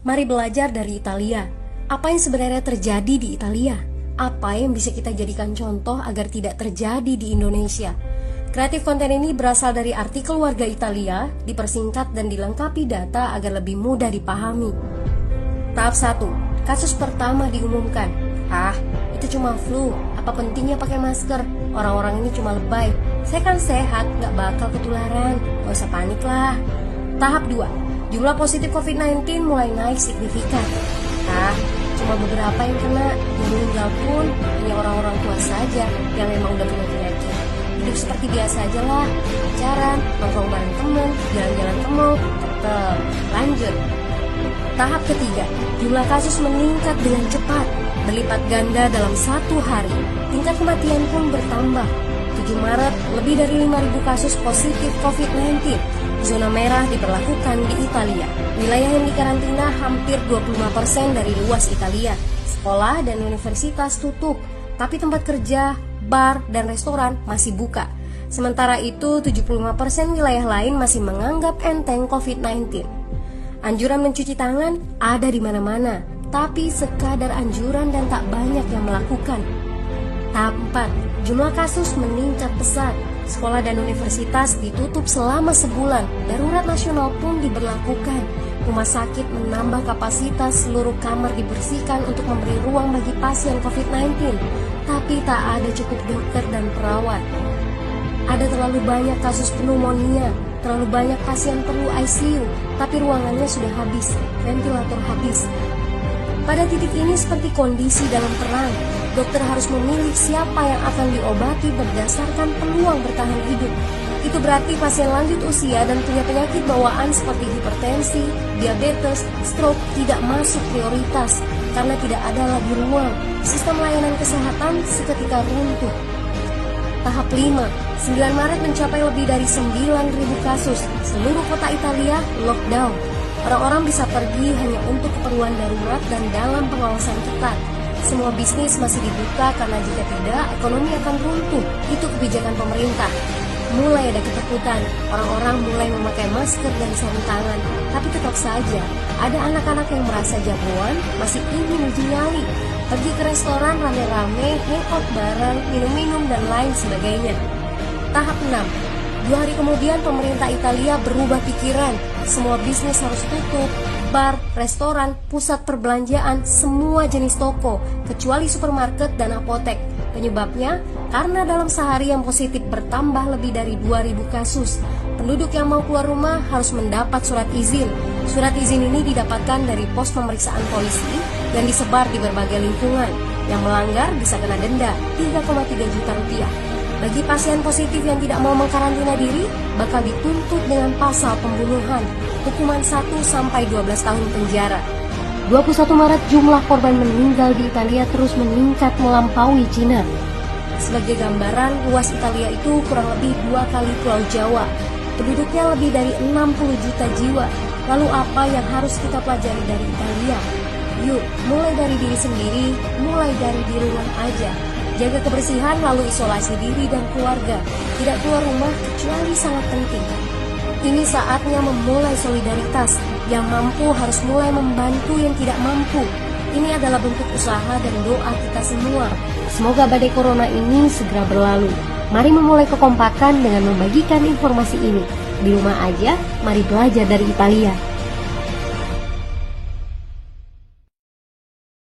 Mari belajar dari Italia. Apa yang sebenarnya terjadi di Italia? Apa yang bisa kita jadikan contoh agar tidak terjadi di Indonesia? Kreatif konten ini berasal dari artikel Warga Italia, dipersingkat dan dilengkapi data agar lebih mudah dipahami. Tahap 1. Kasus pertama diumumkan. Itu cuma flu. Apa pentingnya pakai masker? Orang-orang ini cuma lebay. Saya kan sehat, gak bakal ketularan. Gak usah panik lah. Tahap 2. Jumlah positif COVID-19 mulai naik signifikan. Cuma beberapa yang kena. Yang meninggal pun hanya orang-orang tua saja yang memang udah punya penyakit. Hidup seperti biasa aja lah. Pacaran, nongkrong bareng temen, jalan-jalan ke mall. Tetap lanjut. Tahap ketiga, jumlah kasus meningkat dengan cepat, berlipat ganda dalam 1 hari. Tingkat kematian pun bertambah. 7 Maret, lebih dari 5.000 kasus positif COVID-19. Zona merah diberlakukan di Italia. Wilayah yang dikarantina hampir 25% dari luas Italia. Sekolah dan universitas tutup, tapi tempat kerja, bar, dan restoran masih buka. Sementara itu, 75% wilayah lain masih menganggap enteng COVID-19. Anjuran mencuci tangan ada di mana-mana, tapi sekadar anjuran dan tak banyak yang melakukan. Tahap 4. Jumlah kasus meningkat pesat. Sekolah dan universitas ditutup selama sebulan. Darurat nasional pun diberlakukan. Rumah sakit menambah kapasitas, seluruh kamar dibersihkan untuk memberi ruang bagi pasien COVID-19. Tapi tak ada cukup dokter dan perawat. Ada terlalu banyak kasus pneumonia, terlalu banyak pasien perlu ICU, tapi ruangannya sudah habis, ventilator habis. Pada titik ini seperti kondisi dalam perang. Dokter harus memilih siapa yang akan diobati berdasarkan peluang bertahan hidup. Itu berarti pasien lanjut usia dan punya penyakit bawaan seperti hipertensi, diabetes, stroke tidak masuk prioritas karena tidak ada lagi ruang. Sistem layanan kesehatan seketika runtuh. Tahap 5. 9 Maret mencapai lebih dari 9.000 kasus. Seluruh kota Italia lockdown. Orang-orang bisa pergi hanya untuk keperluan darurat dan dalam pengawasan ketat. Semua bisnis masih dibuka karena jika tidak, ekonomi akan runtuh. Itu kebijakan pemerintah. Mulai ada ketakutan, orang-orang mulai memakai masker dan sarung tangan. Tapi tetap saja, ada anak-anak yang merasa jagoan, masih ingin uji nyali. Pergi ke restoran rame-rame, hangout bareng, minum-minum, dan lain sebagainya. Tahap 6. 2 hari kemudian pemerintah Italia berubah pikiran. Semua bisnis harus tutup. Bar, restoran, pusat perbelanjaan, semua jenis toko, kecuali supermarket dan apotek. Penyebabnya, karena dalam sehari yang positif bertambah lebih dari 2.000 kasus. Penduduk yang mau keluar rumah harus mendapat surat izin. Surat izin ini didapatkan dari pos pemeriksaan polisi yang disebar di berbagai lingkungan. Yang melanggar bisa kena denda 3,3 juta rupiah. Bagi pasien positif yang tidak mau mengkarantina diri, bakal dituntut dengan pasal pembunuhan, hukuman 1-12 tahun penjara. 21 Maret jumlah korban meninggal di Italia terus meningkat melampaui Cina. Sebagai gambaran, luas Italia itu kurang lebih 2 kali Pulau Jawa. Penduduknya lebih dari 60 juta jiwa. Lalu apa yang harus kita pelajari dari Italia? Yuk, mulai dari diri sendiri, mulai dari di rumah aja. Jaga kebersihan lalu isolasi diri dan keluarga. Tidak keluar rumah kecuali sangat penting. Ini saatnya memulai solidaritas. Yang mampu harus mulai membantu yang tidak mampu. Ini adalah bentuk usaha dan doa kita semua. Semoga badai corona ini segera berlalu. Mari memulai kekompakan dengan membagikan informasi ini. Di rumah aja, mari belajar dari Italia.